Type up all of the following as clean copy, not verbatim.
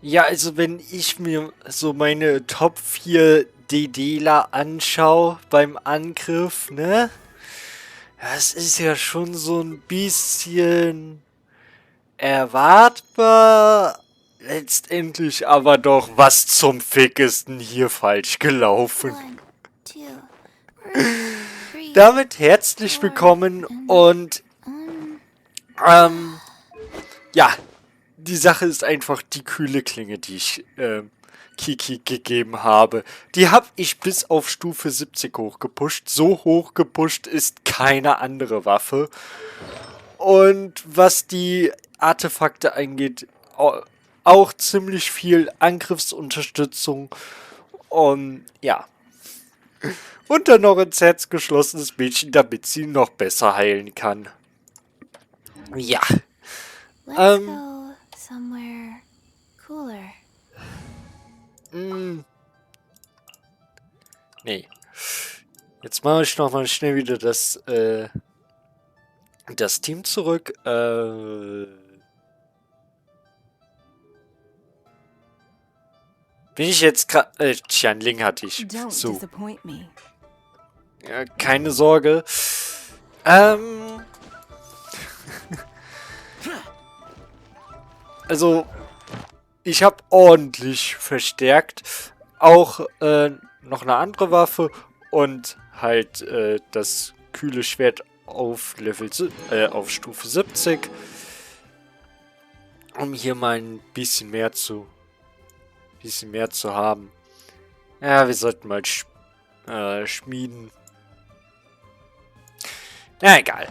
Ja, also wenn ich mir so meine Top 4 DDler anschaue beim Angriff, ne? Das ist ja schon so ein bisschen erwartbar. Letztendlich aber doch, was zum Fick ist denn hier falsch gelaufen? One, two, three, Damit herzlich willkommen und ja, die Sache ist einfach die kühle Klinge, die ich Kiki gegeben habe. Die habe ich bis auf Stufe 70 hochgepusht. So hoch gepusht ist keine andere Waffe. Und was die Artefakte angeht, auch ziemlich viel Angriffsunterstützung. Und ja. Und dann noch ein Herz geschlossenes Mädchen, damit sie noch besser heilen kann. Ja. let's go somewhere cooler. Nee. Jetzt mache ich noch mal schnell wieder das Team zurück. Bin ich jetzt gerade... Qianling hatte ich. Don't So. disappoint me. Ja, keine Sorge. Also, ich habe ordentlich verstärkt. Auch noch eine andere Waffe und halt das kühle Schwert auf auf Stufe 70. Um hier mal ein bisschen mehr zu haben. Ja, wir sollten mal schmieden. Na egal.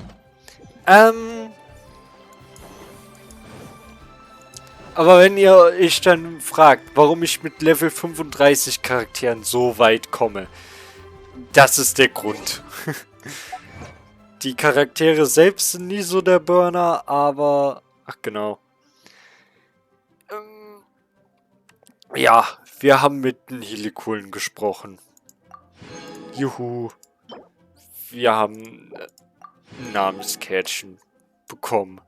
Aber wenn ihr euch dann fragt, warum ich mit Level 35 Charakteren so weit komme, das ist der Grund. Die Charaktere selbst sind nie so der Burner, aber... Ach genau. Ja, wir haben mit den Helikulen gesprochen. Juhu. Wir haben ein Namenskärtchen bekommen.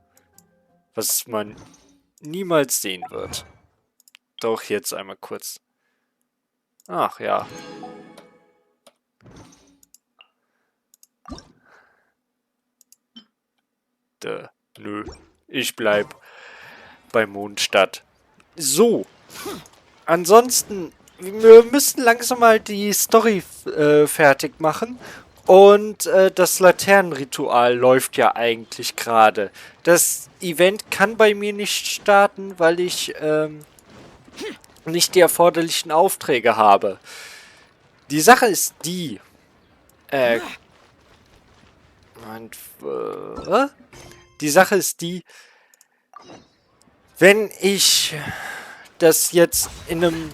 Was man niemals sehen wird. Doch jetzt einmal kurz. Ach ja. Nö. Ich bleib bei Mondstadt. So. Ansonsten, wir müssen langsam mal die Story fertig machen. Und das Laternenritual läuft ja eigentlich gerade. Das Event kann bei mir nicht starten, weil ich nicht die erforderlichen Aufträge habe. Die Sache ist die. Die Sache ist die, wenn ich das jetzt in einem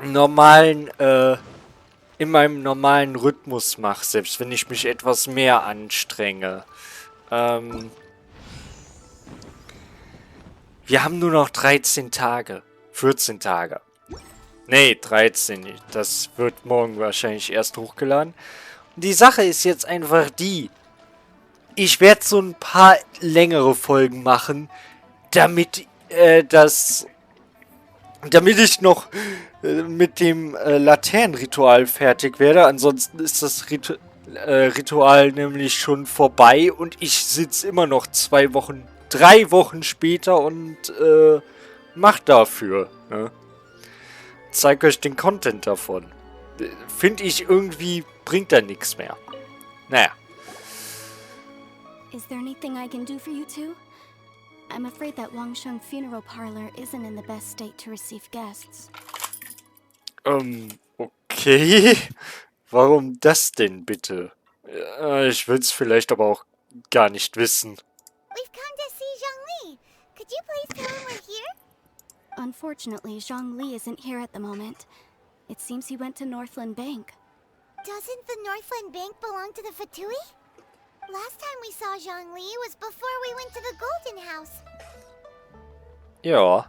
normalen, in meinem normalen Rhythmus mache, selbst wenn ich mich etwas mehr anstrenge. Wir haben nur noch 13 Tage. 14 Tage. Nee, 13. Das wird morgen wahrscheinlich erst hochgeladen. Und die Sache ist jetzt einfach die. Ich werde so ein paar längere Folgen machen, damit damit ich noch mit dem Laternenritual fertig werde. Ansonsten ist das Ritual nämlich schon vorbei und ich sitze immer noch 3 Wochen später und mach dafür. Ne? Zeig euch den Content davon. Finde ich irgendwie, bringt da nichts mehr. Naja. Is there anything I can do for you two? I'm afraid that Wangsheng Funeral Parlor isn't in the best state to receive guests. Okay. Warum das denn bitte? Ich will's vielleicht aber auch gar nicht wissen. We've come to see Zhongli. Could you please tell him we're here? Unfortunately, Zhongli isn't here at the moment. It seems he went to Northland Bank. Doesn't the Northland Bank belong to the Fatui? Last time we saw Zhongli was before we went to the Golden House. Ja.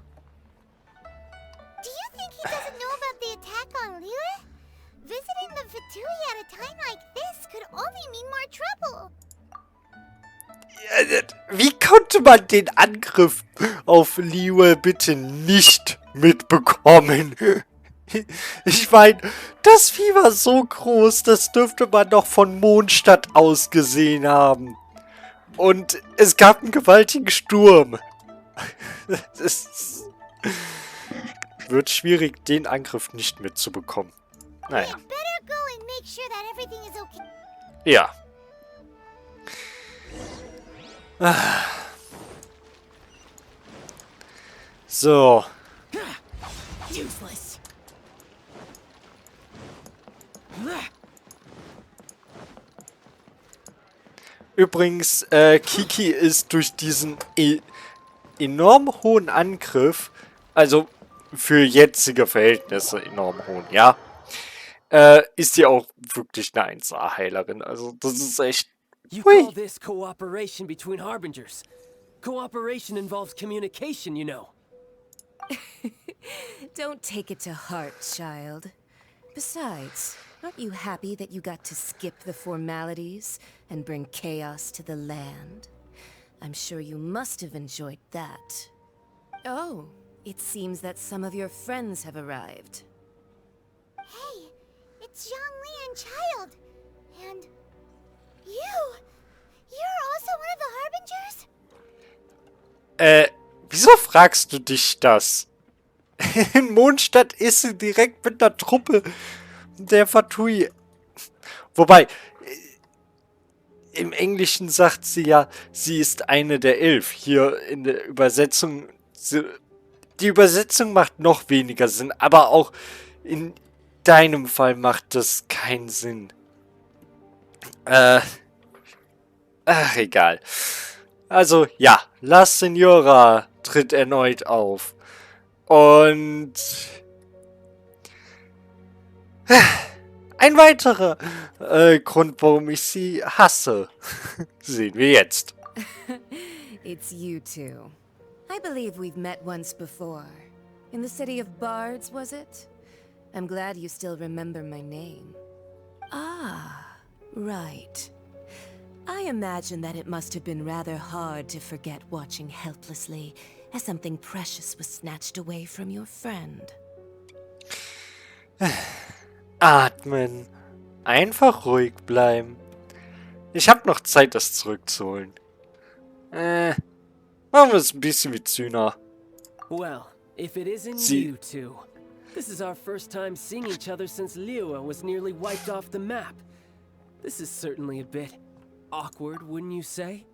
Do you think he doesn't know about the attack on Liyue? Visiting the Fatui at a time like this could only mean more trouble. Wie konnte man den Angriff auf Liyue bitte nicht mitbekommen. Ich meine, das Vieh war so groß, das dürfte man doch von Mondstadt aus gesehen haben. Und es gab einen gewaltigen Sturm. Es wird schwierig, den Angriff nicht mitzubekommen. Naja. We'd better go and make sure that everything is okay. Ja. So. Useless. Übrigens, Kiki ist durch diesen enorm hohen Angriff, also für jetzige Verhältnisse enorm hohen, ja, ist sie auch wirklich eine 1A-Heilerin. Also das ist echt... You Hui. call this cooperation between Harbingers. Cooperation involves communication, you know. Don't take it to heart, child. Besides, aren't you happy that you got to skip the formalities and bring chaos to the land? I'm sure you must have enjoyed that. Oh, it seems that some of your friends have arrived. Hey, it's Zhongli and Child. And you. You're also one of the Harbingers? Wieso fragst du dich das? In Mondstadt ist sie direkt mit einer Truppe der Fatui. Wobei, im Englischen sagt sie ja, sie ist eine der 11. Hier in der Übersetzung, die Übersetzung macht noch weniger Sinn, aber auch in deinem Fall macht das keinen Sinn. Ach, egal. Also, ja, La Signora tritt erneut auf. Und ein weiterer Grund, warum ich sie hasse, sehen wir jetzt. It's you two. I believe we've met once before. In the city of Bards, was it? I'm glad you still remember my name. Ah, right. I imagine that it must have been rather hard to forget watching helplessly as something precious was snatched away from your friend. Atmen. Einfach ruhig bleiben. Ich habe noch Zeit, das zurückzuholen. Machen wir es ein bisschen wie Zyna. Well, if it isn't Sie- you two. This is our first time seeing each other since Liyue was nearly wiped off the map. This is certainly a bit awkward, wouldn't you say?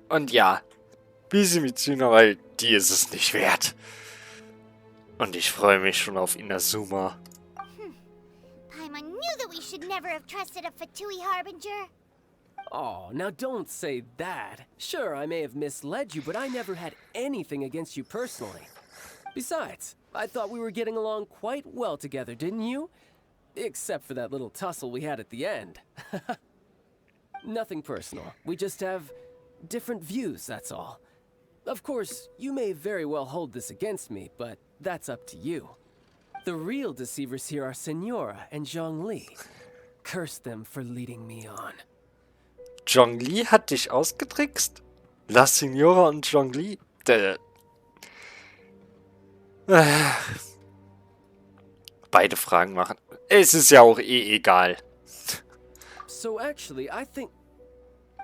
Und ja, bisschen wie Zyna, weil die ist es nicht wert. Und ich freue mich schon auf Inazuma. Paimon knew that we should never have trusted a Fatui Harbinger. Oh, now don't say that. Sure, I may have misled you, but I never had anything against you personally. Besides, I thought we were getting along quite well together, didn't you? Except for that little tussle we had at the end. Nothing personal. We just have different views, that's all. Of course, you may very well hold this against me, but that's up to you. The real deceivers here are Signora and Zhongli. Curse them for leading me on. Zhongli hat dich ausgetrickst? La Signora und Zhongli? Beide Fragen machen. Es ist ja auch eh egal. So actually, I think...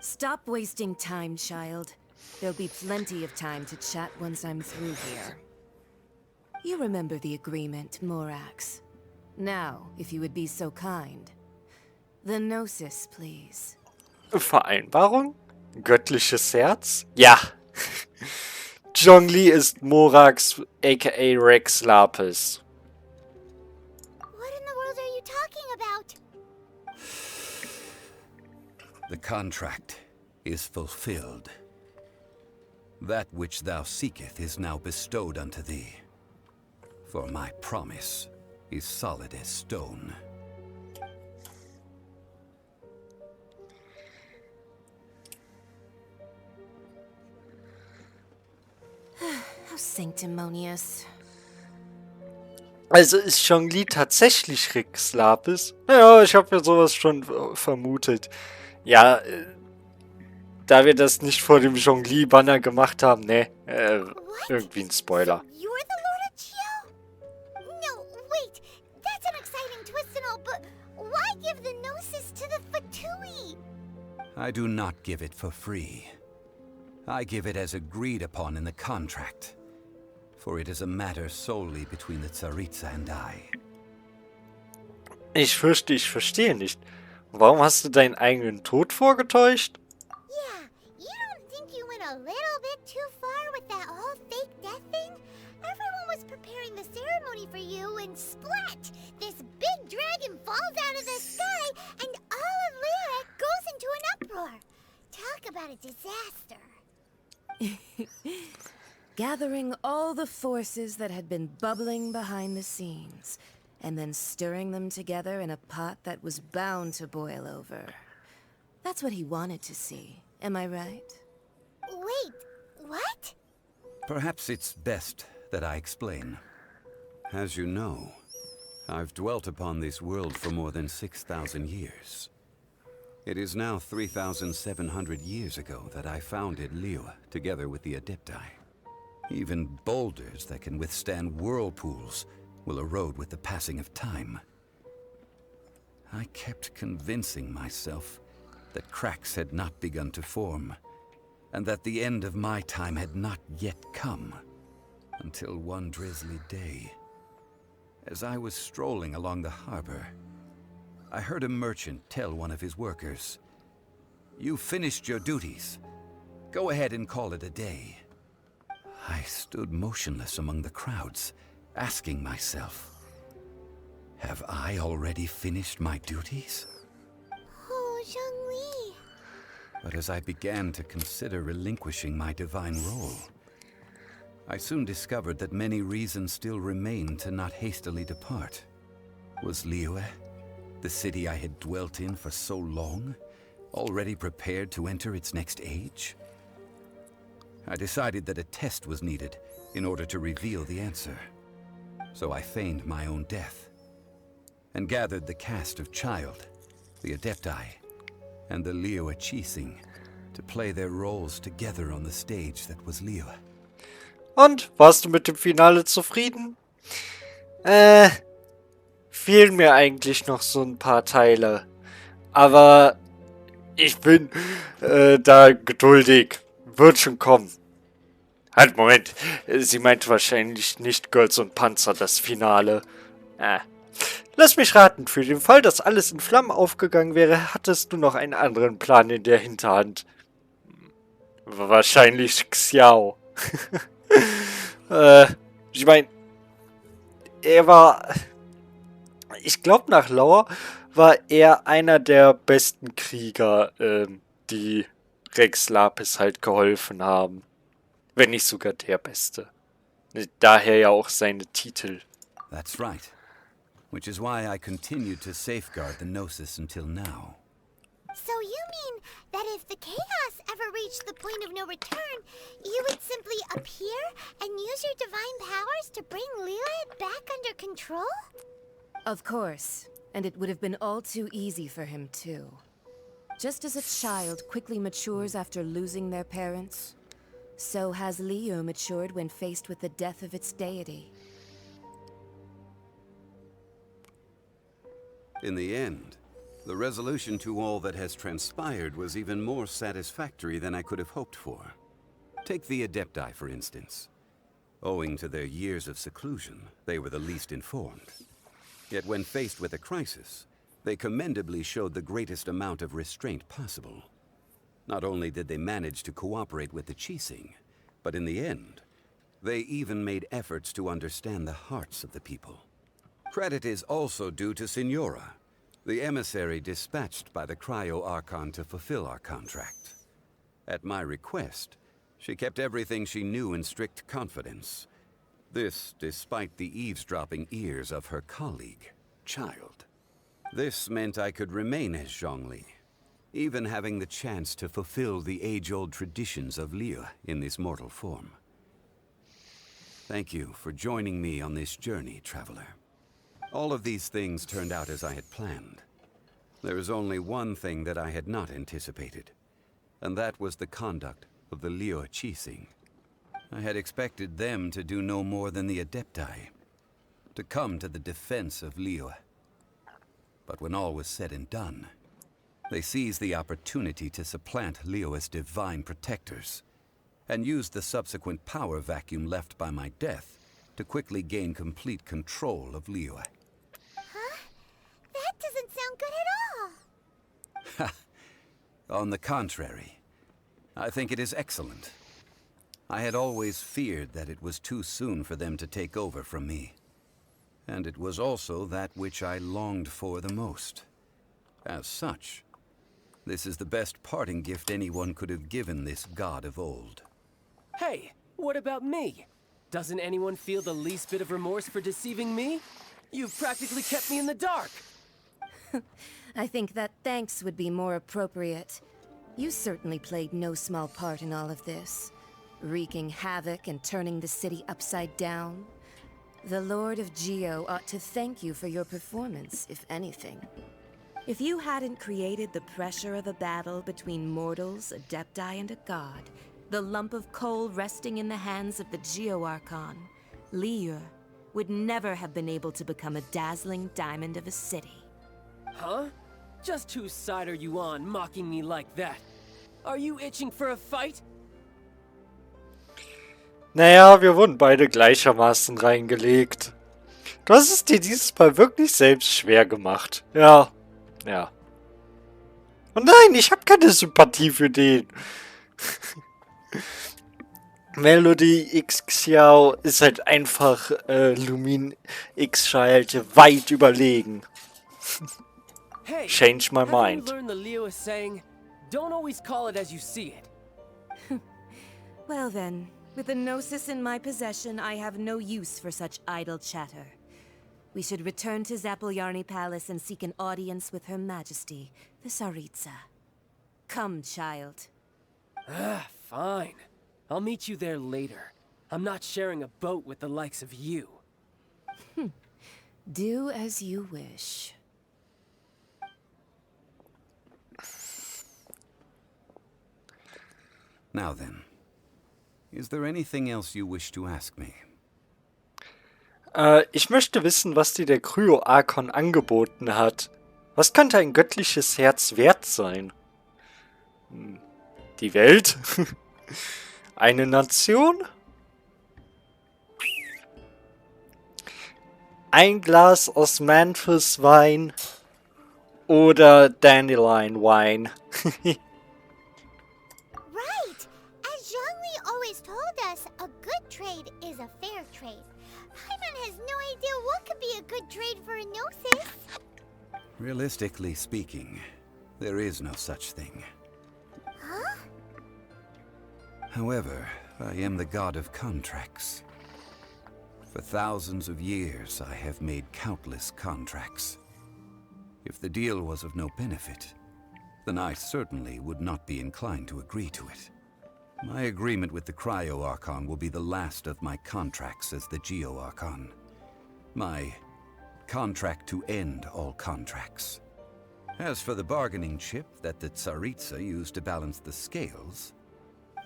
Stop wasting time, child. There'll be plenty of time to chat once I'm through here. You remember the agreement, Morax. Now, if you would be so kind. The Gnosis, please. Vereinbarung? Göttliches Herz? Ja. Zhongli ist Morax, aka Rex Lapis. What in the world are you talking about? The contract is fulfilled. That which thou seeketh is now bestowed unto thee. For my promise is solid as stone. How sanctimonious. Also ist Zhongli tatsächlich Rex Lapis? Naja, ich habe ja sowas schon vermutet. Ja, da wir das nicht vor dem Zhongli-Banner gemacht haben, ne, irgendwie ein Spoiler. You're the Lord of Chiao? I do not give it for free. I give it as agreed upon in the contract, for it is a matter solely between the Tsaritsa and I. Ich fürchte, ich verstehe nicht. Warum hast du deinen eigenen Tod vorgetäuscht? Yeah, you don't think you went a little bit too far with that whole fake death thing? Everyone was preparing the ceremony for you and splat! This big dragon falls out of the sky and all of Lyra goes into an uproar. Talk about a disaster. Gathering all the forces that had been bubbling behind the scenes, and then stirring them together in a pot that was bound to boil over. That's what he wanted to see, am I right? Wait, what? Perhaps it's best that I explain. As you know, I've dwelt upon this world for more than 6,000 years. It is now 3,700 years ago that I founded Liyue together with the Adepti. Even boulders that can withstand whirlpools will erode with the passing of time. I kept convincing myself that cracks had not begun to form, and that the end of my time had not yet come. Until one drizzly day, as I was strolling along the harbor, I heard a merchant tell one of his workers, "You finished your duties. Go ahead and call it a day." I stood motionless among the crowds, asking myself, have I already finished my duties? Oh, Zhongli. But as I began to consider relinquishing my divine role, I soon discovered that many reasons still remained to not hastily depart. Was Liyue, the city I had dwelt in for so long, already prepared to enter its next age? I decided that a test was needed in order to reveal the answer. So I feigned my own death, and gathered the cast of Child, the Adepti, and the Liyue Qixing to play their roles together on the stage that was Liyue. Und, warst du mit dem Finale zufrieden? Fehlen mir eigentlich noch so ein paar Teile. Aber ich bin da geduldig. Wird schon kommen. Halt, Moment. Sie meinte wahrscheinlich nicht Girls und Panzer, das Finale. Lass mich raten, für den Fall, dass alles in Flammen aufgegangen wäre, hattest du noch einen anderen Plan in der Hinterhand. Wahrscheinlich Xiao. Ich meine, er war... Ich glaube, nach Lore war er einer der besten Krieger, die Rex Lapis halt geholfen haben. Wenn nicht sogar der Beste. Daher ja auch seine Titel. That's right. Which is why I continued to safeguard the Gnosis until now. So you mean that if the chaos ever reached the point of no return, you would simply appear and use your divine powers to bring Liyue back under control? Of course, and it would have been all too easy for him too. Just as a child quickly matures after losing their parents, so has Liyue matured when faced with the death of its deity. In the end, the resolution to all that has transpired was even more satisfactory than I could have hoped for. Take the Adepti, for instance. Owing to their years of seclusion, they were the least informed. Yet when faced with a crisis, they commendably showed the greatest amount of restraint possible. Not only did they manage to cooperate with the Qixing, but in the end, they even made efforts to understand the hearts of the people. Credit is also due to Signora, the emissary dispatched by the Cryo Archon to fulfill our contract. At my request, she kept everything she knew in strict confidence. This despite the eavesdropping ears of her colleague, Child. This meant I could remain as Zhongli, even having the chance to fulfill the age-old traditions of Liyue in this mortal form. Thank you for joining me on this journey, Traveler. All of these things turned out as I had planned. There is only one thing that I had not anticipated, and that was the conduct of the Liyue Qixing. I had expected them to do no more than the Adepti, to come to the defense of Liyue. But when all was said and done, They seized the opportunity to supplant Liyue's divine protectors, and used the subsequent power vacuum left by my death to quickly gain complete control of Liyue. Huh? That doesn't sound good at all. On the contrary, I think it is excellent. I had always feared that it was too soon for them to take over from me. And it was also that which I longed for the most. As such, this is the best parting gift anyone could have given this god of old. Hey, what about me? Doesn't anyone feel the least bit of remorse for deceiving me? You've practically kept me in the dark. I think that thanks would be more appropriate. You certainly played no small part in all of this, wreaking havoc and turning the city upside down. The Lord of Geo ought to thank you for your performance, if anything. If you hadn't created the pressure of a battle between mortals, adepti, and a god, the lump of coal resting in the hands of the Geo Archon, Liyue, would never have been able to become a dazzling diamond of a city. Huh? Just whose side are you on, mocking me like that? Are you itching for a fight? Naja, wir wurden beide gleichermaßen reingelegt. Du hast es dir dieses Mal wirklich selbst schwer gemacht. Ja. Ja. Und nein, ich habe keine Sympathie für den. Melody X Xiao ist halt einfach Lumin X Child weit überlegen. Hey, Change my haven't you mind. learned the Liyue saying, don't always call it as you see it? Well then, with the Gnosis in my possession, I have no use for such idle chatter. We should return to Zapoljarny Palace and seek an audience with Her Majesty, the Tsaritsa. Come, child. Fine. I'll meet you there later. I'm not sharing a boat with the likes of you. Do as you wish. Now then, is there anything else you wish to ask me? Ich möchte wissen, was dir der Kryo-Archon angeboten hat. Was könnte ein göttliches Herz wert sein? Die Welt? Eine Nation? Ein Glas Osmanthus-Wein? Oder Dandelion-Wein? Right! As Zhongli always told us, a good trade is a fair trade. Paimon has no idea what could be a good trade for a Gnosis. Realistically speaking, there is no such thing. Huh? However, I am the god of contracts. For thousands of years, I have made countless contracts. If the deal was of no benefit, then I certainly would not be inclined to agree to it. My agreement with the Cryo Archon will be the last of my contracts as the Geo Archon. My contract to end all contracts. As for the bargaining chip that the Tsaritsa used to balance the scales,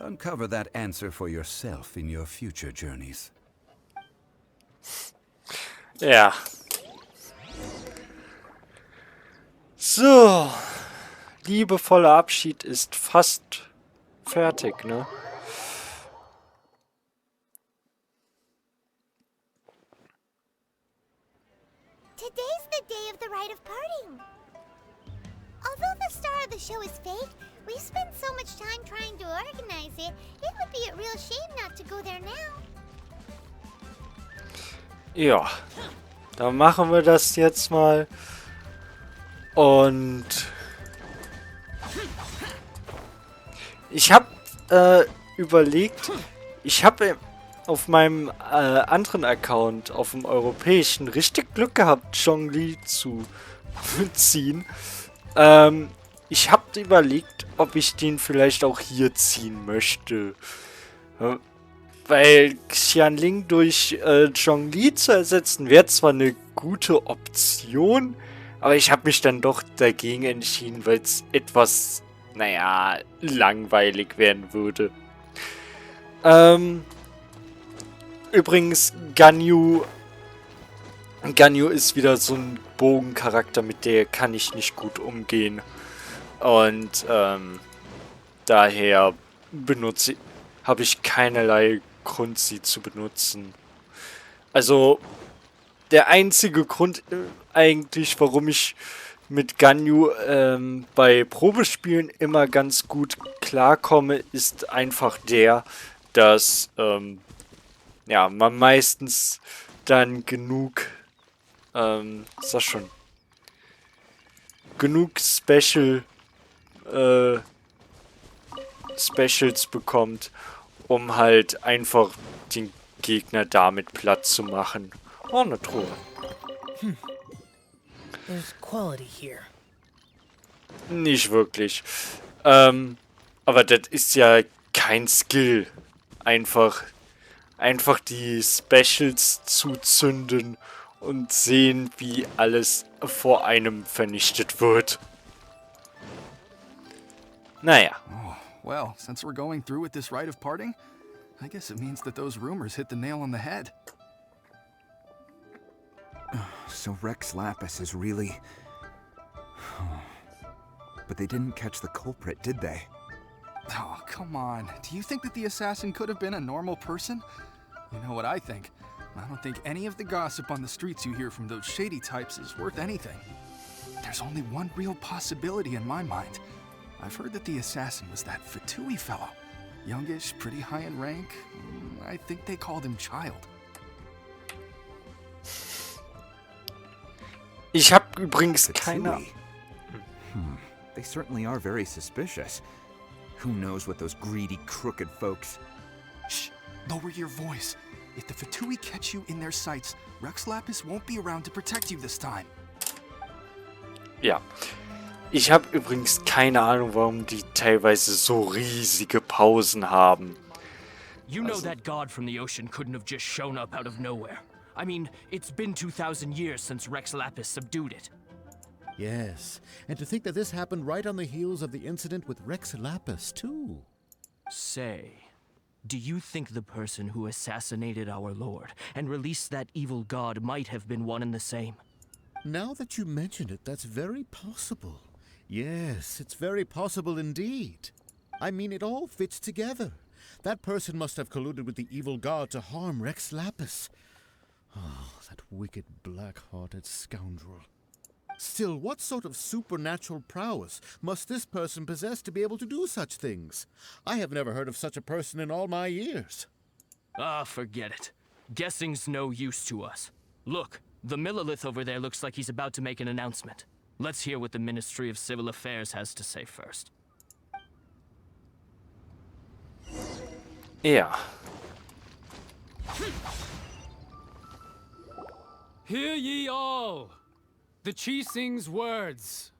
uncover that answer for yourself in your future journeys. Ja. So. Liebevoller Abschied ist fast fertig, ne? Today's the day of the rite of parting. Although the star of the show is fake, we spent so much time trying to organize it, it would be a real shame not to go there now. Ja. Dann machen wir das jetzt mal. Und ich habe überlegt, ich habe auf meinem anderen Account, auf dem europäischen, richtig Glück gehabt, Zhongli zu ziehen. Ich habe überlegt, ob ich den vielleicht auch hier ziehen möchte. Weil Xianling durch Zhongli zu ersetzen, wäre zwar eine gute Option, aber ich habe mich dann doch dagegen entschieden, weil es etwas, naja, langweilig werden würde. Übrigens, Ganyu ist wieder so ein Bogencharakter, mit der kann ich nicht gut umgehen. Und daher habe ich keinerlei Grund, sie zu benutzen. Also der einzige Grund eigentlich, warum ich mit Ganyu bei Probespielen immer ganz gut klarkomme, ist einfach der, dass ja, man meistens dann genug genug Specials bekommt, um halt einfach den Gegner damit platt zu machen. Oh, eine Truhe. There's quality here. Nicht wirklich. Aber das ist ja kein Skill. Einfach die Specials zu zünden und sehen, wie alles vor einem vernichtet wird. Naja. Oh, well, since we're going through with this rite of parting, I guess it means that those rumors hit the nail on the head. So Rex Lapis is really... But they didn't catch the culprit, did they? Oh, come on. Do you think that the assassin could have been a normal person? You know what I think? I don't think any of the gossip on the streets you hear from those shady types is worth anything. There's only one real possibility in my mind. I've heard that the assassin was that Fatui fellow. Youngish, pretty high in rank. I think they called him Child. Ich habe übrigens keine... Fatui? They certainly are very suspicious. Who knows what those greedy, crooked folks... Shh! Lower your voice. If the Fatui catch you in their sights, Rex Lapis won't be around to protect you this time. Ja. Ich habe übrigens keine Ahnung, warum die teilweise so riesige Pausen haben. You know that god from the ocean couldn't have just shown up out of nowhere. I mean, it's been 2,000 years since Rex Lapis subdued it. Yes, and to think that this happened right on the heels of the incident with Rex Lapis, too. Say, do you think the person who assassinated our lord and released that evil god might have been one and the same? Now that you mention it, that's very possible. Yes, it's very possible indeed. I mean, it all fits together. That person must have colluded with the evil god to harm Rex Lapis. Oh, that wicked, black-hearted scoundrel. Still, what sort of supernatural prowess must this person possess to be able to do such things? I have never heard of such a person in all my years. Ah, forget it. Guessing's no use to us. Look, the Millilith over there looks like he's about to make an announcement. Let's hear what the Ministry of Civil Affairs has to say first. Ja. Hear ye all, the Chising's words.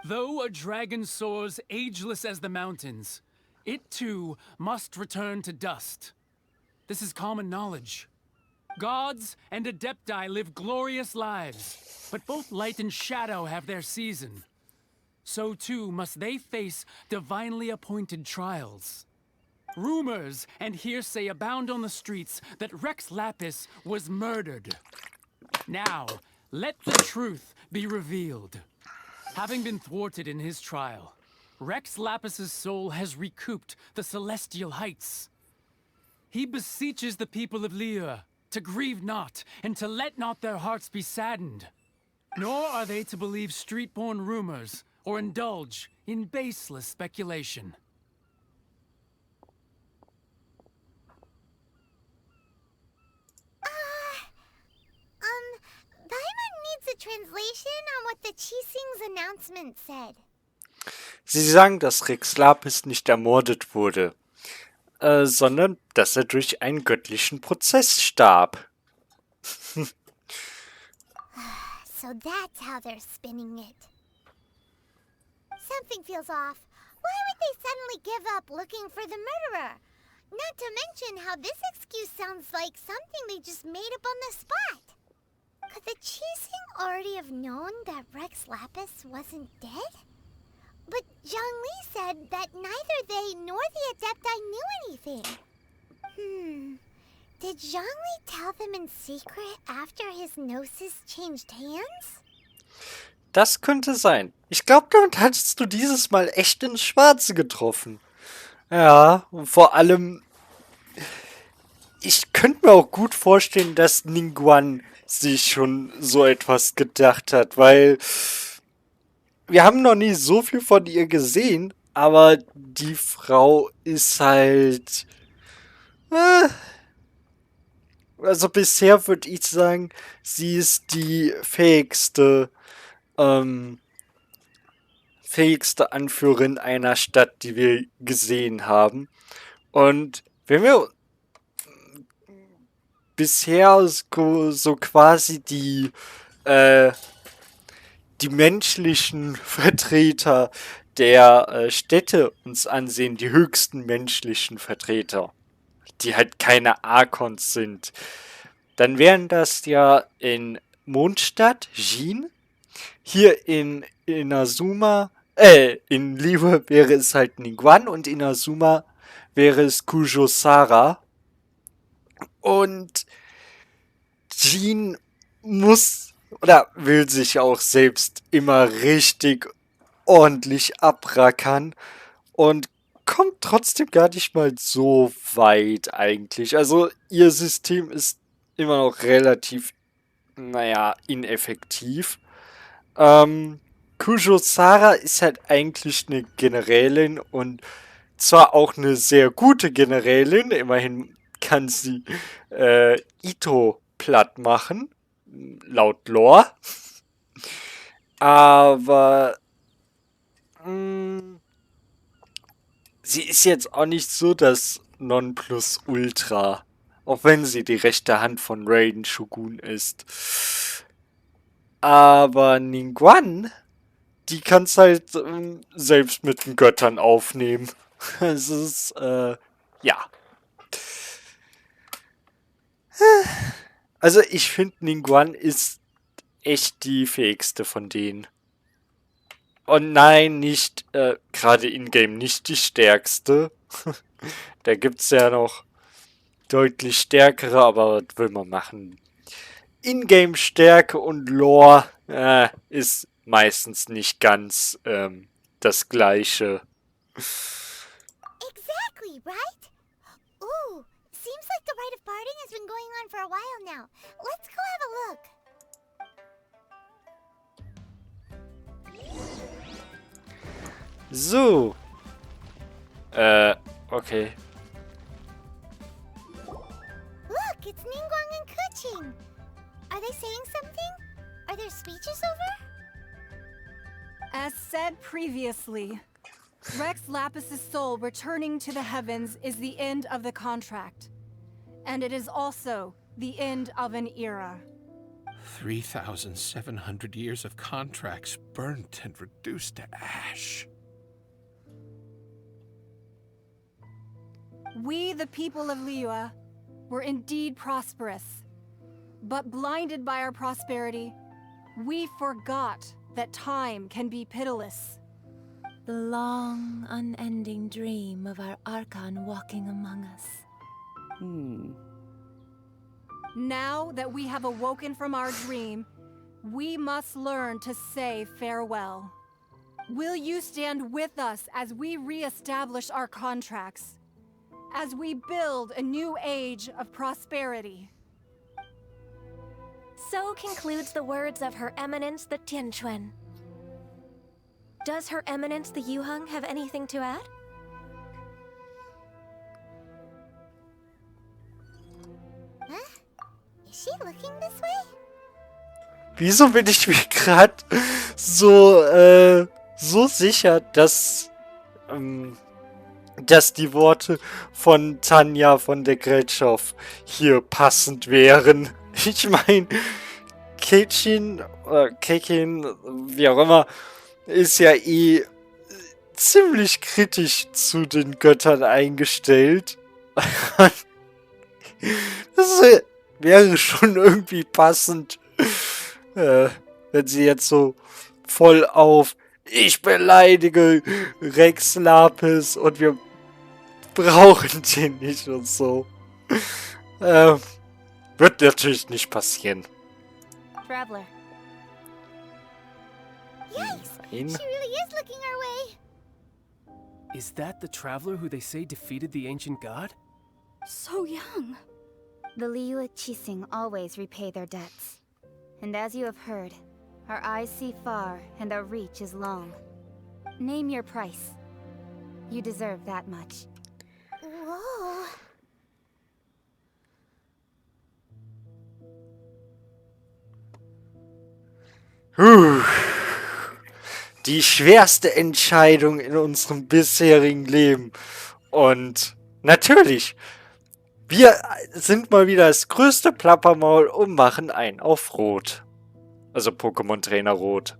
Though a dragon soars ageless as the mountains, it too must return to dust. This is common knowledge. Gods and Adepti live glorious lives, but both light and shadow have their season. So too must they face divinely appointed trials. Rumors and hearsay abound on the streets that Rex Lapis was murdered. Now, let the truth be revealed. Having been thwarted in his trial, Rex Lapis's soul has recouped the celestial heights. He beseeches the people of Liyue to grieve not and to let not their hearts be saddened. Nor are they to believe street-born rumors or indulge in baseless speculation. Paimon needs a translation on what the Chising's announcement said. Sie sagen, dass Rex Lapis nicht ermordet wurde, sondern dass er durch einen göttlichen Prozess starb. So that's how they're spinning it. Something feels off. Why would they suddenly give up looking for the murderer? Not to mention how this excuse sounds like something they just made up on the spot. Could the Chising already have known that Rex Lapis wasn't dead? But Zhongli said that neither they nor the Adepti knew anything. Did Zhongli tell them in secret after his gnosis changed hands? Das könnte sein. Ich glaube, damit hattest du dieses Mal echt ins Schwarze getroffen. Ja, und vor allem, ich könnte mir auch gut vorstellen, dass Ningguang sich schon so etwas gedacht hat, weil wir haben noch nie so viel von ihr gesehen, aber die Frau ist halt... Also bisher würde ich sagen, sie ist die fähigste Anführerin einer Stadt, die wir gesehen haben. Und wenn wir bisher so quasi die menschlichen Vertreter der Städte uns ansehen, die höchsten menschlichen Vertreter, die halt keine Archons sind, dann wären das ja in Mondstadt Jin, hier in Inazuma, in Liyue wäre es halt Ningguang und in Inazuma wäre es Kujosara. Und Jin muss oder will sich auch selbst immer richtig ordentlich abrackern und kommt trotzdem gar nicht mal so weit eigentlich. Also ihr System ist immer noch relativ, naja, ineffektiv. Kujosara ist halt eigentlich eine Generälin und zwar auch eine sehr gute Generälin. Immerhin kann sie Ito platt machen, laut Lore. Aber sie ist jetzt auch nicht so das Nonplusultra. Auch wenn sie die rechte Hand von Raiden Shogun ist. Aber Ningguang, die kann's halt selbst mit den Göttern aufnehmen. Es ist, ja. Also ich finde, Ningguang ist echt die fähigste von denen. Und nein, nicht, gerade in-game nicht die stärkste. Da gibt's ja noch deutlich stärkere, aber was will man machen? In-game Stärke und Lore ist meistens nicht ganz das Gleiche. Exactly, right? Ooh, seems like the rite of parting has been going on for a while now. Let's go have a look. So. Okay. Look, it's Ningguang and Keqing. Are they saying something? Are their speeches over? As said previously, Rex Lapis's soul returning to the heavens is the end of the contract. And it is also the end of an era. 3,700 years of contracts burnt and reduced to ash. We, the people of Liyue, were indeed prosperous. But blinded by our prosperity, we forgot that time can be pitiless. The long, unending dream of our Archon walking among us. Now that we have awoken from our dream, we must learn to say farewell. Will you stand with us as we re-establish our contracts? As we build a new age of prosperity? So concludes the words of Her Eminence the Tianquan. Does Her Eminence the Yuheng have anything to add? Huh? Is she looking this way? Wieso bin ich mir gerade so sicher, dass die Worte von Tanja von der Gretschhoff hier passend wären? Ich meine, Keqing, wie auch immer, ist ja ziemlich kritisch zu den Göttern eingestellt. Das wäre schon irgendwie passend, wenn sie jetzt so voll auf ich beleidige Rex Lapis und wir brauchen den nicht und so. Wird natürlich nicht passieren. Traveler. Yikes! Nein. She really is looking our way. Is that the traveler who they say defeated the ancient god? So young. The Liyue Qixing always repay their debts. And as you have heard, our eyes see far and our reach is long. Name your price. You deserve that much. Whoa. Die schwerste Entscheidung in unserem bisherigen Leben. Und natürlich, wir sind mal wieder das größte Plappermaul und machen einen auf Rot. Also Pokémon Trainer Rot.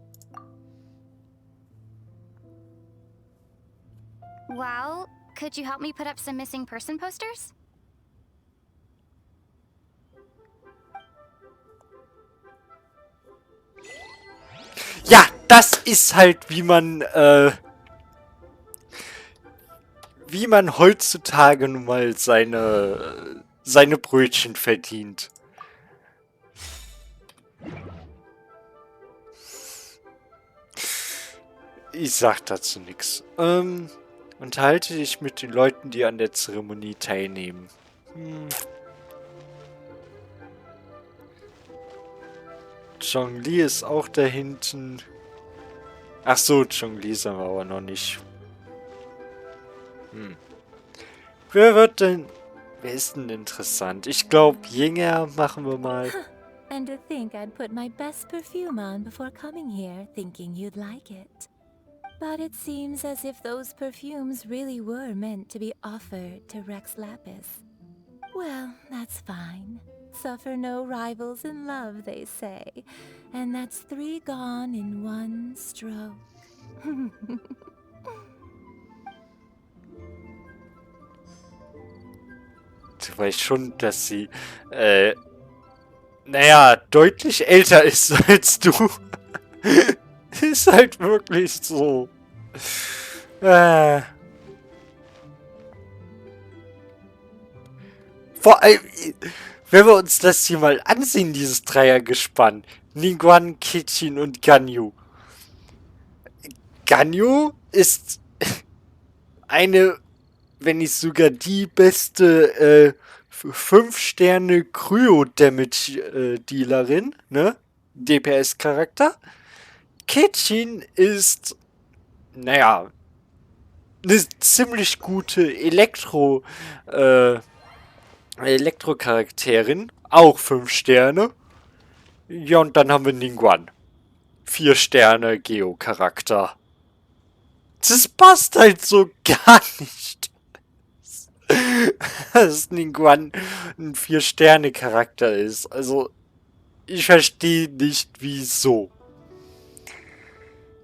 Well, could you help me put up some missing person posters? Ja, das ist halt, wie man heutzutage nun mal seine Brötchen verdient. Ich sag dazu nichts. Unterhalte dich mit den Leuten, die an der Zeremonie teilnehmen. Zhongli ist auch da hinten. Ach so, Zhongli sind wir aber noch nicht. Wer ist denn interessant? Ich glaube, Yinger machen wir mal. And to think I'd put my best perfume on before coming here, thinking you'd like it. But it seems as if those perfumes really were meant to be offered to Rex Lapis. Well, that's fine. Suffer no rivals in love, they say. And that's 3 gone in 1 stroke. Du weißt schon, dass sie, naja, deutlich älter ist als du. Ist halt wirklich so. Vor allem, wenn wir uns das hier mal ansehen, dieses Dreiergespann. Ningguang, Keqing und Ganyu. Ganyu ist eine, wenn nicht sogar die beste 5-Sterne Kryo-Damage-Dealerin, ne? DPS-Charakter. Keqing ist, naja, eine ziemlich gute Elektrocharakterin, auch 5 Sterne. Ja, und dann haben wir Ningguang. 4 Sterne Geo-Charakter. Das passt halt so gar nicht. Dass Ningguang ein 4-Sterne-Charakter ist. Also, ich verstehe nicht, wieso.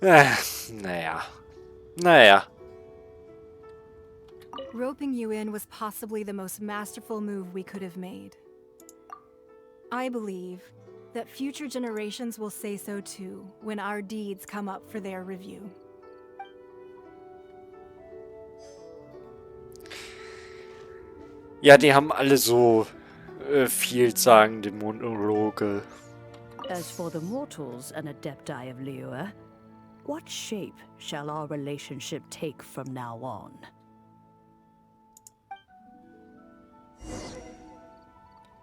Naja. Roping you in was possibly the most masterful move we could have made. I believe that future generations will say so too when our deeds come up for their review. Ja, die haben alle so vielsagende Monologe. As for the mortals and Adepti of Liyue, what shape shall our relationship take from now on?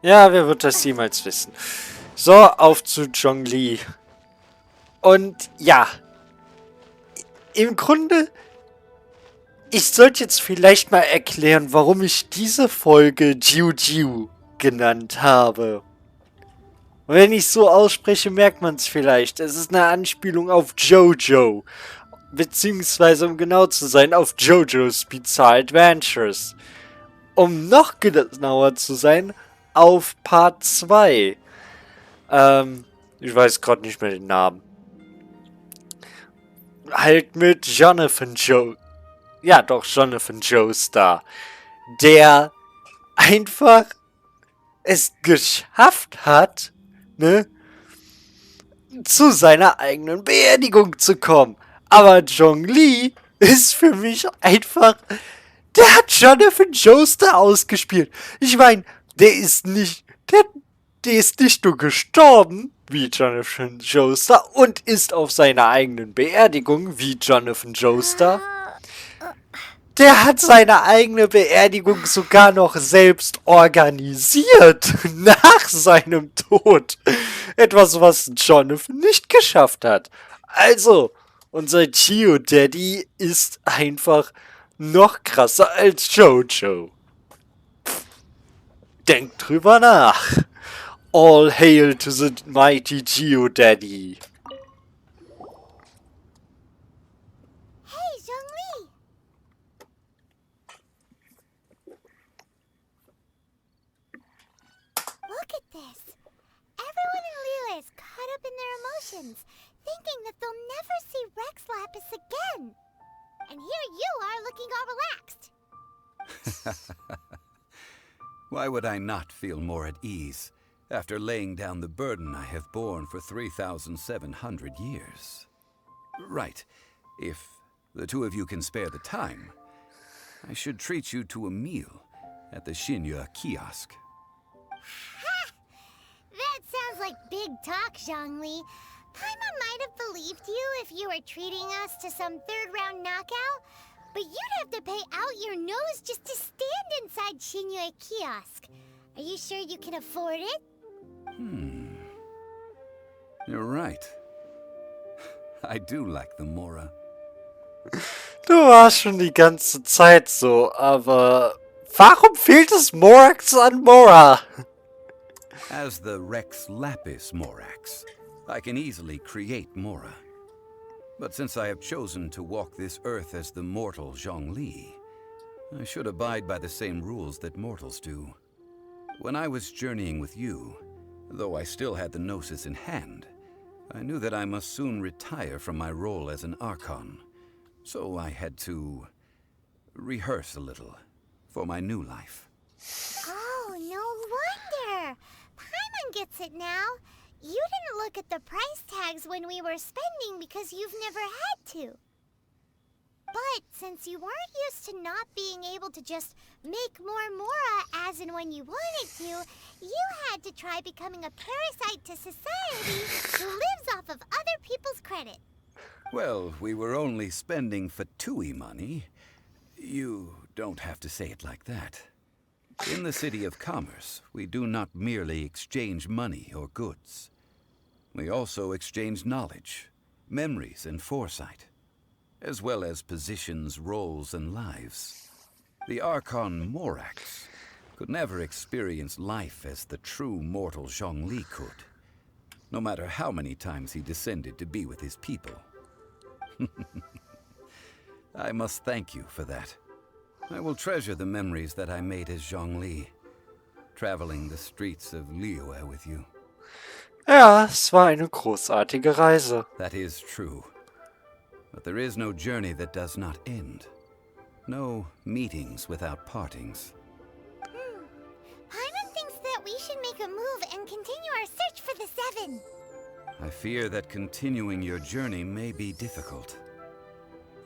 Ja, wer wird das jemals wissen? So, auf zu Zhongli. Und ja, im Grunde, ich sollte jetzt vielleicht mal erklären, warum ich diese Folge Jiu Jiu genannt habe. Und wenn ich so ausspreche, merkt man es vielleicht. Es ist eine Anspielung auf Jojo. Beziehungsweise, um genau zu sein, auf Jojo's Bizarre Adventures. Um noch genauer zu sein, auf Part 2. Ich weiß gerade nicht mehr den Namen. Halt mit Jonathan Joe. Ja, doch, Jonathan Joestar. Der einfach es geschafft hat, ne, zu seiner eigenen Beerdigung zu kommen. Aber Zhongli ist für mich einfach... Der hat Jonathan Joestar ausgespielt. Ich meine, der ist nicht nur gestorben, wie Jonathan Joestar und ist auf seiner eigenen Beerdigung wie Jonathan Joestar. Der hat seine eigene Beerdigung sogar noch selbst organisiert, nach seinem Tod. Etwas, was Jonathan nicht geschafft hat. Also, unser Geodaddy ist einfach noch krasser als Jojo. Denkt drüber nach. All hail to the mighty Geodaddy. Hey, Zhongli! Look at this. Everyone in Liyue is caught up in their emotions, thinking that they'll never see Rex Lapis again. And here you are looking all relaxed. Why would I not feel more at ease after laying down the burden I have borne for 3,700 years? Right. If the two of you can spare the time, I should treat you to a meal at the Xinyue kiosk. Ha! That sounds like big talk, Zhongli. Paimon might have believed you if you were treating us to some third-round knockout, but you'd have to pay out your nose just to stand inside Xinyue kiosk. Are you sure you can afford it? You're right. I do like the Mora. Du warst schon die ganze Zeit so, aber warum fehlt es Morax an Mora? As the Rex Lapis Morax, I can easily create Mora. But since I have chosen to walk this earth as the mortal Zhongli, I should abide by the same rules that mortals do. When I was journeying with you, though I still had the Gnosis in hand, I knew that I must soon retire from my role as an Archon. So I had to rehearse a little for my new life. Oh, no wonder! Paimon gets it now. You didn't look at the price tags when we were spending because you've never had to. But since you weren't used to not being able to just make more Mora as and when you wanted to, you had to try becoming a parasite to society who lives off of other people's credit. Well, we were only spending Fatui money. You don't have to say it like that. In the City of Commerce, we do not merely exchange money or goods. We also exchange knowledge, memories, and foresight, as well as positions, roles, and lives. The Archon Morax could never experience life as the true mortal Zhongli could, no matter how many times he descended to be with his people. I must thank you for that. I will treasure the memories that I made as Zhongli, traveling the streets of Liyue with you. Ja, es war eine großartige Reise. That is true. But there is no journey that does not end. No meetings without partings. Paimon thinks that we should make a move and continue our search for the Seven. I fear that continuing your journey may be difficult.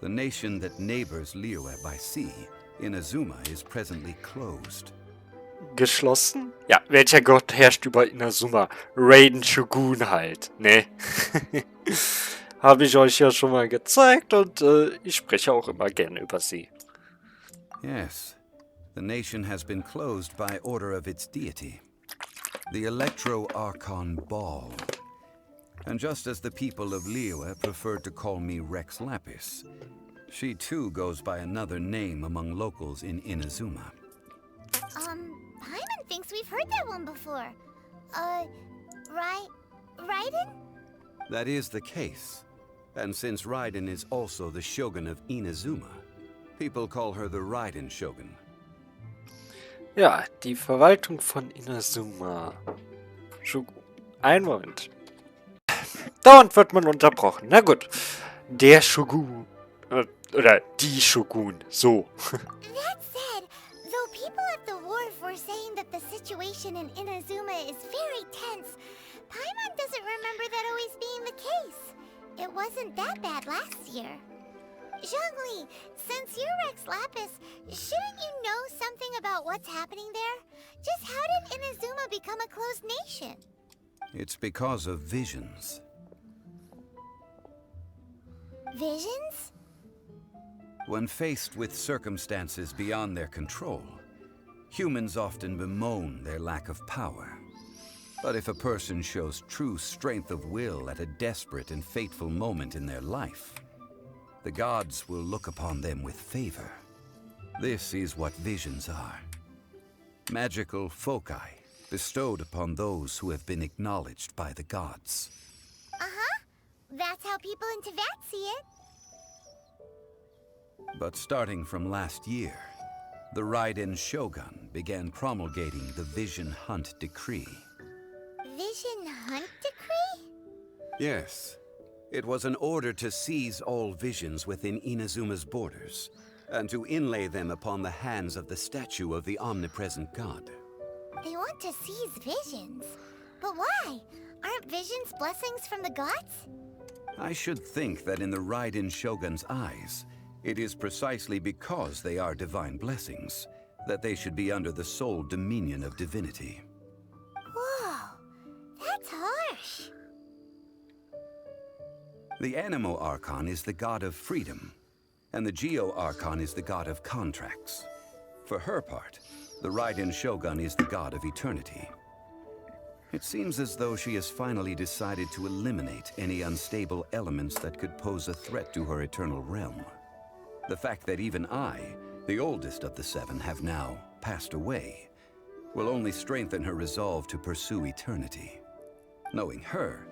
The nation that neighbors Liyue by sea, Inazuma, is presently closed. Geschlossen? Ja, welcher Gott herrscht über Inazuma? Raiden Shogun halt, ne? Habe ich euch ja schon mal gezeigt und ich spreche auch immer gerne über sie. Yes, the nation has been closed by order of its deity, the Electro-Archon Ball. And just as the people of Liyue preferred to call me Rex Lapis, she too goes by another name among locals in Inazuma. Paimon thinks we've heard that one before. Raiden? That is the case. And since Raiden is also the Shogun of Inazuma, people call her the Raiden Shogun. Ja, die Verwaltung von Inazuma. Ein Moment. Dauernd wird man unterbrochen. Na gut. Der Shogun. Oder die Shogun. So. That said, though people at the wharf were saying that the situation in Inazuma is very tense, Paimon doesn't remember that always being the case. It wasn't that bad last year. Zhongli, since you're Rex Lapis, shouldn't you know something about what's happening there? Just how did Inazuma become a closed nation? It's because of visions. Visions? When faced with circumstances beyond their control, humans often bemoan their lack of power. But if a person shows true strength of will at a desperate and fateful moment in their life, the gods will look upon them with favor. This is what visions are. Magical foci bestowed upon those who have been acknowledged by the gods. Uh-huh. That's how people in Teyvat see it. But starting from last year, the Raiden Shogun began promulgating the Vision Hunt Decree. Vision Hunt Decree? Yes. It was an order to seize all visions within Inazuma's borders, and to inlay them upon the hands of the statue of the omnipresent god. They want to seize visions. But why? Aren't visions blessings from the gods? I should think that in the Raiden Shogun's eyes, it is precisely because they are divine blessings that they should be under the sole dominion of divinity. Whoa, that's harsh. The Anemo Archon is the god of freedom, and the Geo Archon is the god of contracts. For her part, the Raiden Shogun is the god of eternity. It seems as though she has finally decided to eliminate any unstable elements that could pose a threat to her eternal realm. The fact that even I, the oldest of the seven, have now passed away, will only strengthen her resolve to pursue eternity. Knowing her,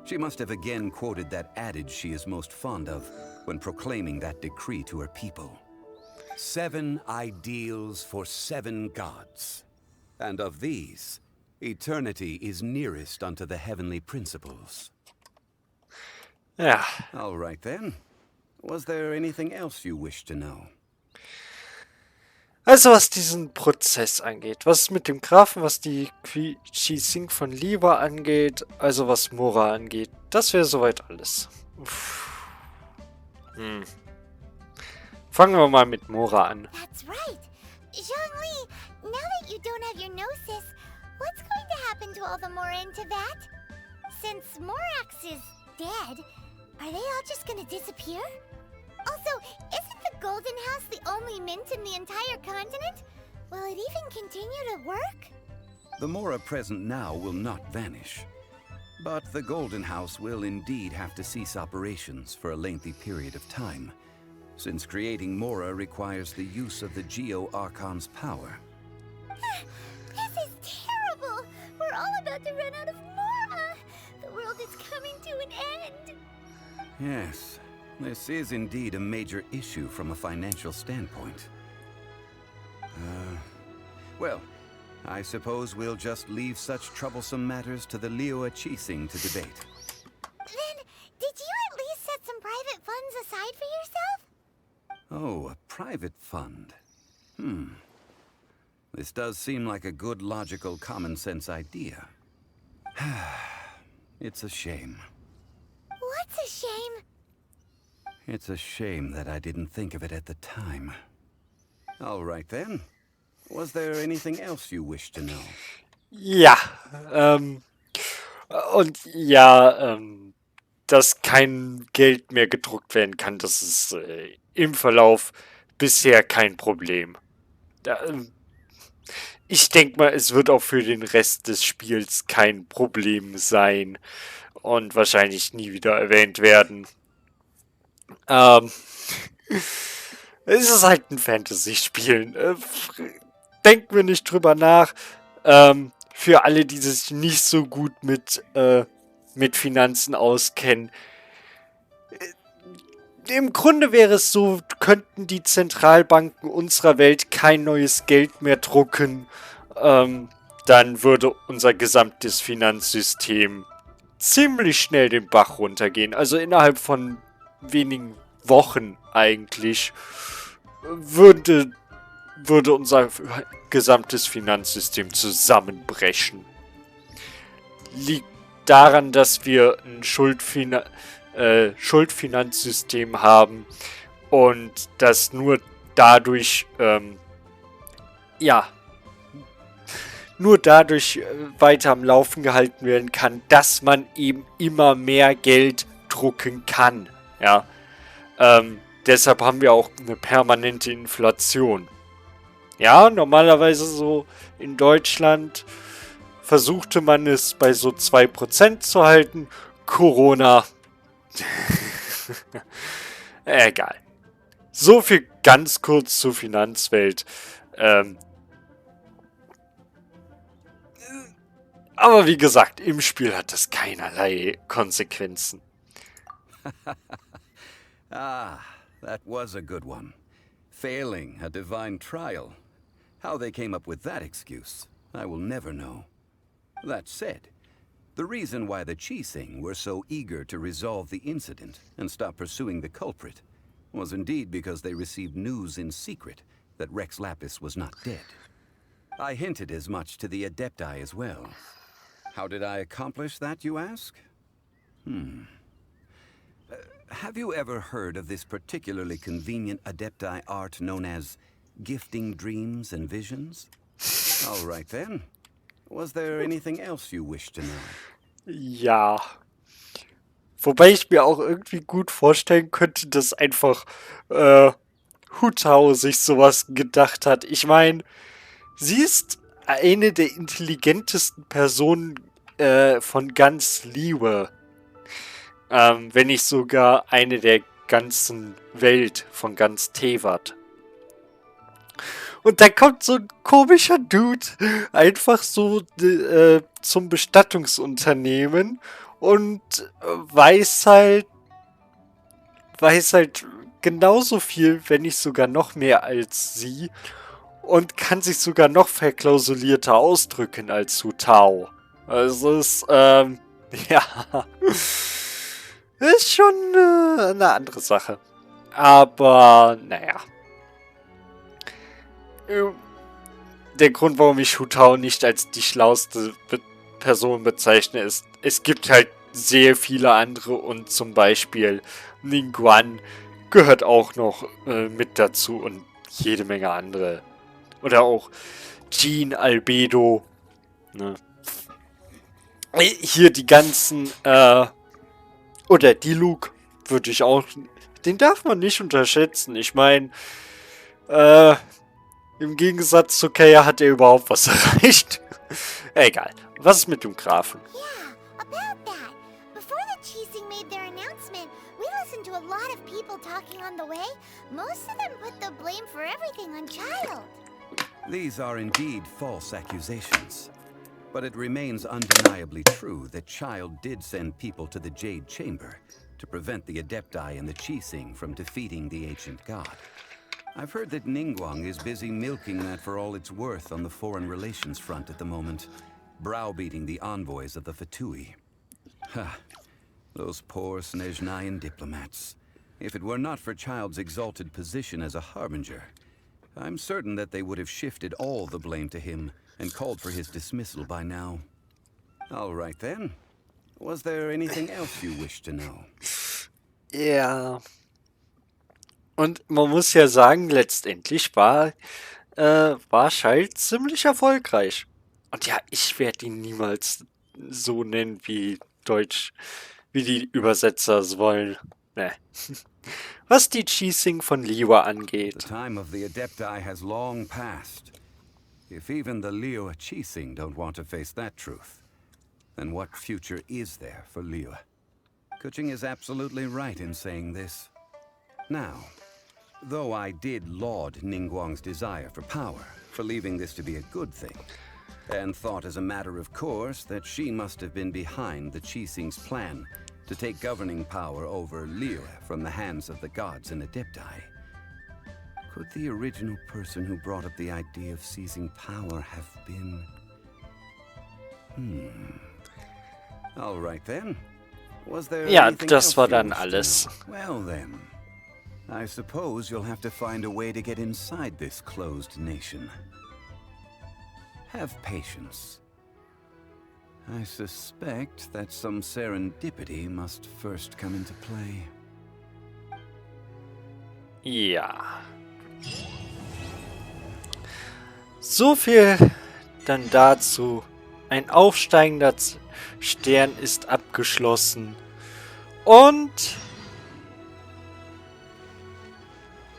she must have again quoted that adage she is most fond of when proclaiming that decree to her people. 7 ideals for 7 gods. And of these, eternity is nearest unto the heavenly principles. Ja. All right then. Was there anything else you wish to know? Also was diesen Prozess angeht, was mit dem Grafen, was die Qixing von Liyue angeht, also was Mora angeht, das wäre soweit alles. Fangen wir mal mit Mora an. That's right. Zhongli, now that you don't have your gnosis, what's going to happen to all the Mora in Teyvat? Since Morax is dead, are they all just gonna disappear? Also, isn't the Golden House the only mint in the entire continent? Will it even continue to work? The Mora present now will not vanish. But the Golden House will indeed have to cease operations for a lengthy period of time, since creating Mora requires the use of the Geo Archon's power. This is terrible! We're all about to run out of Mora! The world is coming to an end! Yes, this is indeed a major issue from a financial standpoint. Well, I suppose we'll just leave such troublesome matters to the Liyue Qixing to debate. Then, did you at least set some private funds aside for yourself? Oh, a private fund. This does seem like a good, logical, common-sense idea. It's a shame. What's a shame? It's a shame that I didn't think of it at the time. All right then. Was there anything else you wish to know? Ja, und ja, dass kein Geld mehr gedruckt werden kann, das ist im Verlauf bisher kein Problem. Ich denke mal, es wird auch für den Rest des Spiels kein Problem sein und wahrscheinlich nie wieder erwähnt werden. Es ist halt ein Fantasy-Spiel. Denken wir nicht drüber nach. Für alle, die sich nicht so gut mit Finanzen auskennen. Im Grunde wäre es so, könnten die Zentralbanken unserer Welt kein neues Geld mehr drucken, dann würde unser gesamtes Finanzsystem ziemlich schnell den Bach runtergehen. Also innerhalb von wenigen Wochen eigentlich würde unser gesamtes Finanzsystem zusammenbrechen. Liegt daran, dass wir ein Schuldfinanzsystem haben und dass nur dadurch nur dadurch weiter am Laufen gehalten werden kann, dass man eben immer mehr Geld drucken kann. Ja, deshalb haben wir auch eine permanente Inflation. Ja, normalerweise so in Deutschland versuchte man es bei so 2% zu halten. Corona. Egal. So viel ganz kurz zur Finanzwelt. Aber wie gesagt, im Spiel hat das keinerlei Konsequenzen. Ah, that was a good one. Failing a divine trial. How they came up with that excuse, I will never know. That said, the reason why the Qixing were so eager to resolve the incident and stop pursuing the culprit was indeed because they received news in secret that Rex Lapis was not dead. I hinted as much to the Adepti as well. How did I accomplish that, you ask? Have you ever heard of this particularly convenient Adepti art known as gifting dreams and visions? All right then. Was there anything else you wish to know? Ja. Wobei ich mir auch irgendwie gut vorstellen könnte, dass einfach Hu Tao sich sowas gedacht hat. Ich meine, sie ist eine der intelligentesten Personen von ganz Liyue. Wenn nicht sogar eine der ganzen Welt von ganz Teyvat. Und da kommt so ein komischer Dude einfach so zum Bestattungsunternehmen und weiß halt genauso viel, wenn nicht sogar noch mehr als sie und kann sich sogar noch verklausulierter ausdrücken als Hu Tao. Also ist, ja, ist schon eine andere Sache. Aber, naja. Der Grund, warum ich Hu Tao nicht als die schlauste Person bezeichne, ist, es gibt halt sehr viele andere und zum Beispiel Ningguang gehört auch noch mit dazu und jede Menge andere. Oder auch Jean, Albedo. Ne? Hier die ganzen, oder die Luke würde ich auch, den darf man nicht unterschätzen. Ich meine, im Gegensatz zu Kaya hat er überhaupt was erreicht. Egal. Was ist mit dem Grafen? Yeah, about that. Before the Qixing made their announcement, we listened to a lot of people talking on the way. Most of them put the blame for everything on Child. These are indeed false accusations. But it remains undeniably true that Child did send people to the Jade Chamber to prevent the Adepti and the Qixing from defeating the ancient god. I've heard that Ningguang is busy milking that for all it's worth on the foreign relations front at the moment, browbeating the envoys of the Fatui. Ha! Those poor Snezhnayan diplomats. If it were not for Child's exalted position as a harbinger, I'm certain that they would have shifted all the blame to him and called for his dismissal by now. All right then. Was there anything else you wish to know? Ja. Und man muss ja sagen, letztendlich war Child ziemlich erfolgreich. Und ja, ich werde ihn niemals so nennen, wie die Übersetzer es wollen. Ne. Was die Qixing von Liyue angeht. The time of the Adepti has long passed. If even the Liyue Qixing don't want to face that truth, then what future is there for Liyue? Keqing is absolutely right in saying this. Now, though I did laud Ningguang's desire for power, for leaving this to be a good thing, and thought as a matter of course that she must have been behind the Qixing's plan to take governing power over Liyue from the hands of the gods and Adepti, could the original person who brought up the idea of seizing power have been... All right then. Was there Ja, anything das else war you dann wished to alles. know? Well then, I suppose you'll have to find a way to get inside this closed nation. Have patience. I suspect that some serendipity must first come into play. Ja. So viel dann dazu. Ein aufsteigender Stern ist abgeschlossen. Und...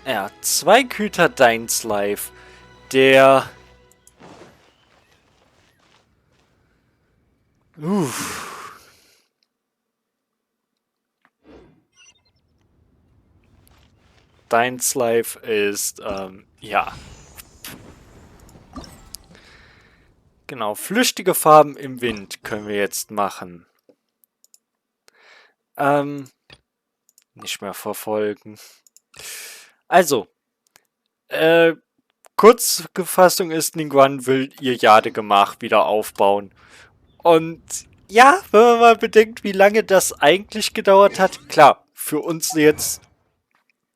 ja, 2 Güter Dainslife. Der... Dainslife ist, ja. Genau, flüchtige Farben im Wind können wir jetzt machen. Nicht mehr verfolgen. Also, Kurzfassung ist, Ningguang will ihr Jadegemach wieder aufbauen. Und ja, wenn man mal bedenkt, wie lange das eigentlich gedauert hat, klar, für uns jetzt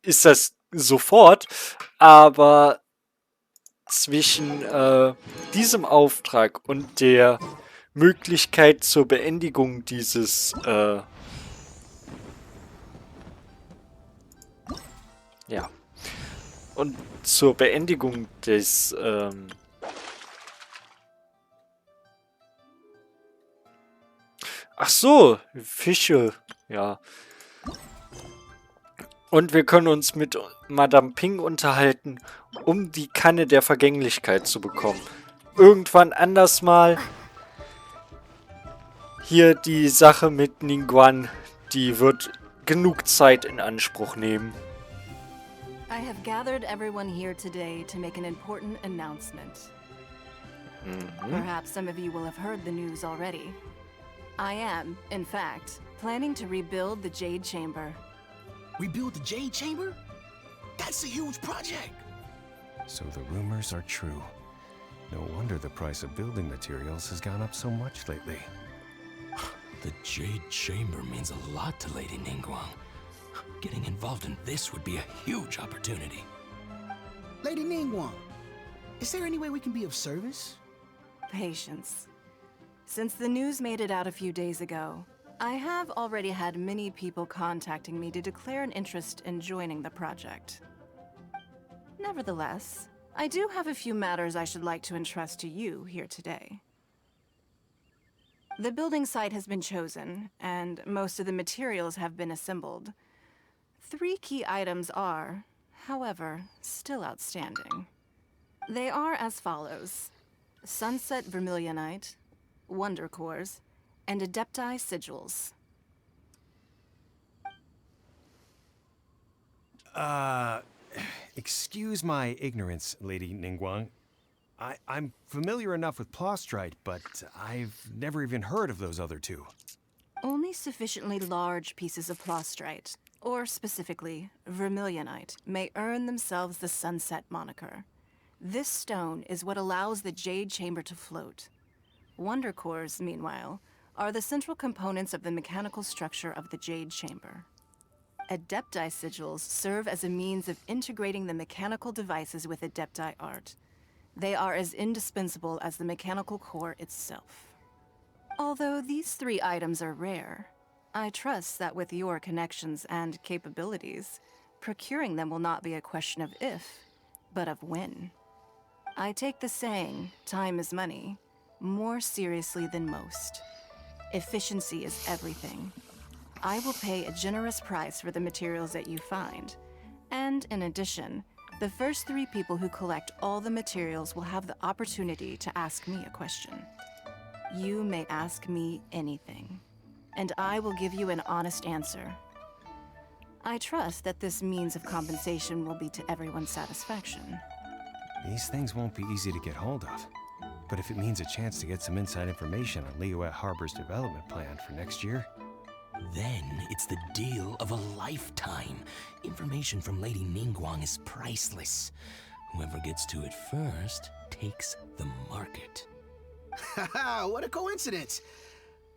ist das sofort, aber zwischen diesem Auftrag und der Möglichkeit zur Beendigung dieses ja, und zur Beendigung des ach so, Fische, ja. Und wir können uns mit Madame Ping unterhalten, um die Kanne der Vergänglichkeit zu bekommen. Irgendwann anders mal. Hier die Sache mit Ningguang, die wird genug Zeit in Anspruch nehmen. I have gathered everyone here today to make an important announcement. Perhaps some of you will have heard the news already. I am, in fact, planning to rebuild the Jade Chamber. Rebuild the Jade Chamber? That's a huge project! So the rumors are true. No wonder the price of building materials has gone up so much lately. The Jade Chamber means a lot to Lady Ningguang. Getting involved in this would be a huge opportunity. Lady Ningguang, is there any way we can be of service? Patience. Since the news made it out a few days ago, I have already had many people contacting me to declare an interest in joining the project. Nevertheless, I do have a few matters I should like to entrust to you here today. The building site has been chosen, and most of the materials have been assembled. 3 key items are, however, still outstanding. They are as follows: Sunset Vermilionite, Wonder Cores, and Adepti Sigils. Excuse my ignorance, Lady Ningguang. I'm familiar enough with Plostrite, but I've never even heard of those other 2. Only sufficiently large pieces of Plostrite, or specifically, Vermilionite, may earn themselves the Sunset moniker. This stone is what allows the Jade Chamber to float. Wonder Cores, meanwhile, are the central components of the mechanical structure of the Jade Chamber. Adepti Sigils serve as a means of integrating the mechanical devices with Adepti art. They are as indispensable as the mechanical core itself. Although these 3 items are rare, I trust that with your connections and capabilities, procuring them will not be a question of if, but of when. I take the saying, time is money, more seriously than most. Efficiency is everything. I will pay a generous price for the materials that you find, and in addition, the first 3 people who collect all the materials will have the opportunity to ask me a question. You may ask me anything, and I will give you an honest answer. I trust that this means of compensation will be to everyone's satisfaction. These things won't be easy to get hold of. But if it means a chance to get some inside information on Liyue Harbor's development plan for next year... Then it's the deal of a lifetime. Information from Lady Ningguang is priceless. Whoever gets to it first takes the market. Haha, what a coincidence!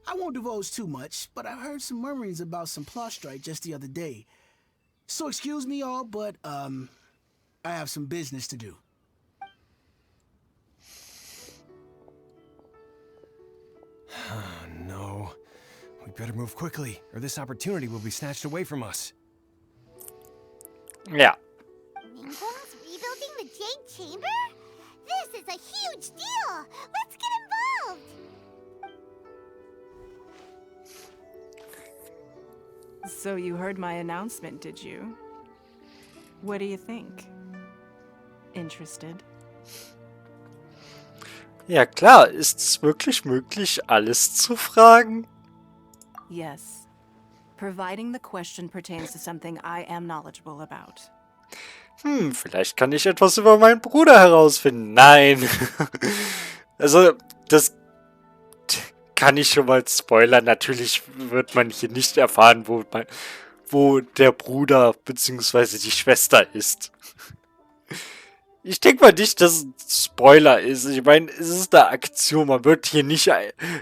I won't divulge too much, but I heard some murmurings about some Plostrite just the other day. So excuse me all, but, I have some business to do. No. We better move quickly, or this opportunity will be snatched away from us. Yeah. Ningguang's rebuilding the Jade Chamber? This is a huge deal. Let's get involved. So you heard my announcement, did you? What do you think? Interested? Ja klar, ist es wirklich möglich, alles zu fragen? Yes. Providing the question pertains to something I am knowledgeable about. Vielleicht kann ich etwas über meinen Bruder herausfinden. Nein. Also, das kann ich schon mal spoilern. Natürlich wird man hier nicht erfahren, wo der Bruder bzw. die Schwester ist. Ich denke mal nicht, dass es ein Spoiler ist. Ich meine, es ist eine Aktion. Man wird hier nicht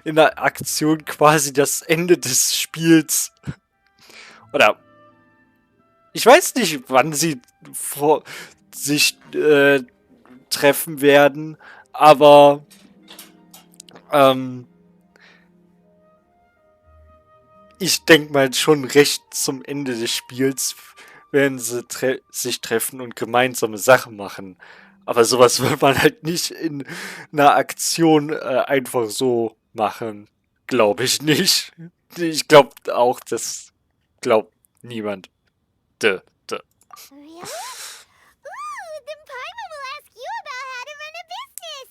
in der Aktion quasi das Ende des Spiels. Oder ich weiß nicht, wann sie sich treffen werden, aber ich denke mal schon recht zum Ende des Spiels werden sie sich treffen und gemeinsame Sachen machen. Aber sowas wird man halt nicht in einer Aktion einfach so machen. Glaube ich nicht. Ich glaube auch, das glaubt niemand. Really? Ooh, then Paimon will ask you about how to run a business.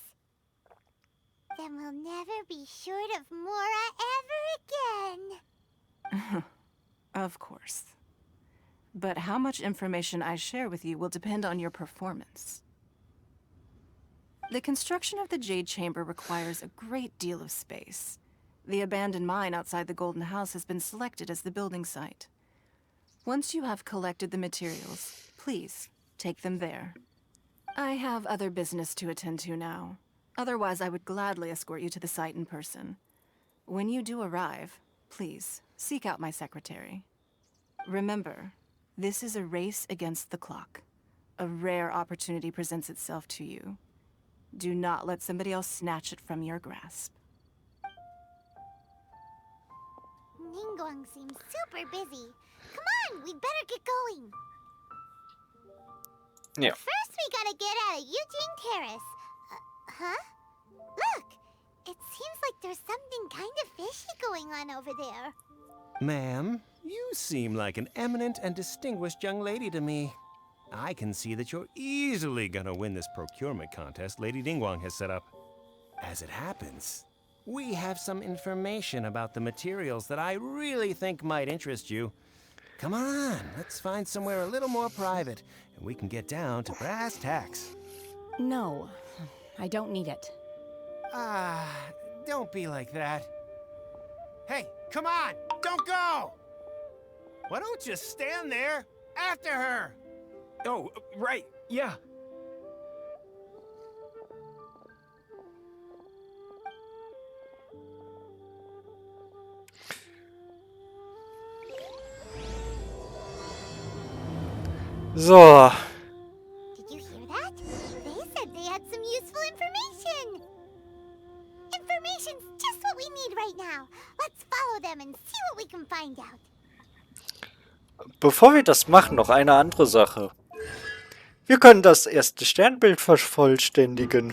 Then we'll never be short of Mora ever again. Of course. But how much information I share with you will depend on your performance. The construction of the Jade Chamber requires a great deal of space. The abandoned mine outside the Golden House has been selected as the building site. Once you have collected the materials, please take them there. I have other business to attend to now. Otherwise, I would gladly escort you to the site in person. When you do arrive, please seek out my secretary. Remember, this is a race against the clock. A rare opportunity presents itself to you. Do not let somebody else snatch it from your grasp. Ningguang seems super busy. Come on, we'd better get going. Yeah. First, we gotta get out of Eugene Terrace. Huh? Look! It seems like there's something kind of fishy going on over there. Ma'am, you seem like an eminent and distinguished young lady to me. I can see that you're easily gonna win this procurement contest Lady Ningguang has set up. As it happens, we have some information about the materials that I really think might interest you. Come on, let's find somewhere a little more private, and we can get down to brass tacks. No, I don't need it. Don't be like that. Hey, come on, don't go! Why don't you stand there after her? Oh, right, yeah. So. Did you hear that? They said they had some useful information. Information's just what we need right now. Let's follow them and see what we can find out. Bevor wir das machen, noch eine andere Sache. Wir können das erste Sternbild vervollständigen.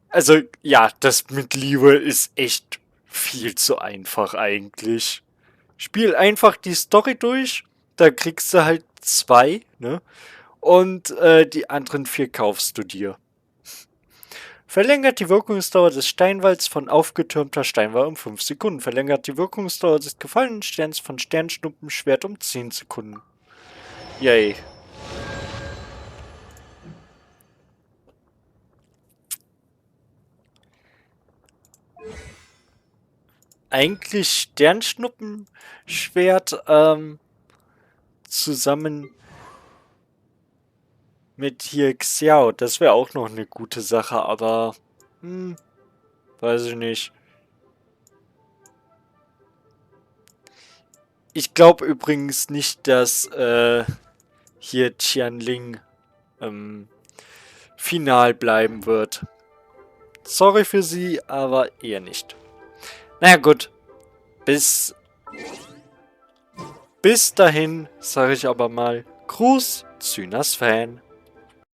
Also, ja, das mit Liebe ist echt viel zu einfach eigentlich. Spiel einfach die Story durch, da kriegst du halt 2, ne? Und die anderen 4 kaufst du dir. Verlängert die Wirkungsdauer des Steinwalds von aufgetürmter Steinwall um 5 Sekunden. Verlängert die Wirkungsdauer des gefallenen Sterns von Sternschnuppenschwert um 10 Sekunden. Yay. Eigentlich Sternschnuppenschwert zusammen mit hier Xiao. Das wäre auch noch eine gute Sache, aber weiß ich nicht. Ich glaube übrigens nicht, dass hier Qianling final bleiben wird. Sorry für sie, aber eher nicht. Naja gut, bis dahin sage ich aber mal Gruß, Zynas Fan.